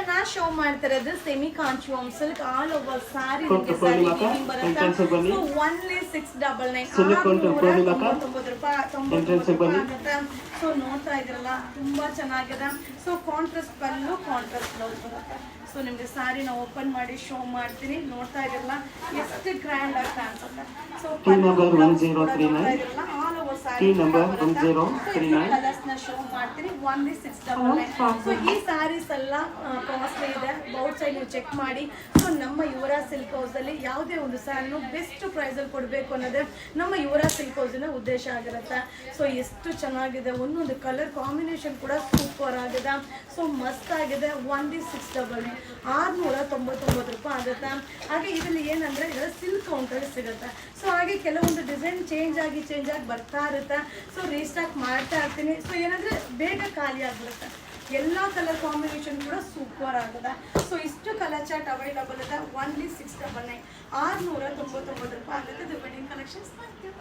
ನಾ ಶೋ ಮಾಡ್ತಿರೋದು semi ಕಾಂಚುವಮ್ silk all over ಸಾರಿ ನಿಮಗೆ ಸಾರಿ ಬರುತ್ತೆ. ಸೊ ಓನ್ಲಿ 699 ರೂಪಾಯಿ ಆಗುತ್ತೆ. ಸೊ ನೋಡ್ತಾ ಇದ್ರಲ್ಲ ತುಂಬಾ ಚೆನ್ನಾಗಿದೆ. ಸೊ ಕಾಂಟ್ರಾಸ್ಟ್ ಪಲ್ಲು ಕಾಂಟ್ರಾಸ್ಟ್ ಬ್ಲೌಸ್ ಬರುತ್ತೆ. ಸೊ ನಿಮಗೆ ಸಾರಿ ನಾವು ಓಪನ್ ಮಾಡಿ ಶೋ ಮಾಡ್ತೀನಿ. ನೋಡ್ತಾ ಇದ್ರಲ್ಲ ಎಷ್ಟು ಗ್ರ್ಯಾಂಡ್ ಆಗಿ ಕಾಣಿಸುತ್ತೆ. ಸೊ ಆಲ್ ಓವರ್ ಸಾರಿ ಕಲರ್ಸ್ ನ ಶೋ ಮಾಡ್ತೀನಿ. ಓನ್ಲಿ 699. ಸೊ ಈ ಸ್ಯಾರೀಸ್ ಎಲ್ಲ ಕಾಸ್ಟ್ಲಿ ಇದೆ. ಔಟ್ ಸೈಡ್ ನೀವು ಚೆಕ್ ಮಾಡಿ. ಸೊ ನಮ್ಮ ಯುವರಾಜ್ ಸಿಲ್ಕ್ ಹೌಸ್ ಅಲ್ಲಿ ಯಾವುದೇ ಒಂದು ಸ್ಯಾರಿನೂ ಬೆಸ್ಟ್ ಪ್ರೈಸ್ ಅಲ್ಲಿ ಕೊಡಬೇಕು ಅನ್ನೋದೇ ನಮ್ಮ ಯುವರಾಜ್ ಸಿಲ್ಕ್ ಹೌಸಿನ ಉದ್ದೇಶ ಆಗಿರುತ್ತೆ. ಸೊ ಎಷ್ಟು ಚೆನ್ನಾಗಿದೆ, ಒಂದೊಂದು ಕಲರ್ ಕಾಂಬಿನೇಷನ್ ಕೂಡ ಸೂಪರ್ ಆಗಿದೆ. ಸೊ ಮಸ್ತ್ ಆಗಿದೆ. ಓನ್ಲಿ 699 699 ರೂಪಾಯಿ ಆಗುತ್ತೆ. ಹಾಗೆ ಇದರಲ್ಲಿ ಏನಂದ್ರೆ ಇದರಲ್ಲಿ ಸಿಲ್ಕ್ ಕೌಂಟರ್ ಸಿಗುತ್ತೆ. ಸೊ ಹಾಗೆ ಕೆಲವೊಂದು ಡಿಸೈನ್ ಚೇಂಜ್ ಆಗಿ ಬರ್ತಾ ಇರುತ್ತೆ. ಸೊ ರೀಸ್ಟಾಕ್ ಮಾಡ್ತಾ ಇರ್ತೀನಿ. ಸೊ ಏನಂದ್ರೆ ಬೇಗ ಖಾಲಿ ಆಗ್ಬಿಡುತ್ತೆ. ಎಲ್ಲ ಕಲರ್ ಕಾಂಬಿನೇಷನ್ ಕೂಡ ಸೂಪರ್ ಆಗಿದೆ. ಸೊ ಇಷ್ಟು ಕಲರ್ ಚಾರ್ಟ್ ಅವೈಲಬಲ್ ಇದೆ. ಓನ್ಲಿ 699 699 ರೂಪಾಯಿ ಆಗುತ್ತೆ. ವೆಡ್ಡಿಂಗ್ ಕಲೆಕ್ಷನ್ಸ್ ಮಾಡ್ತೀವಿ.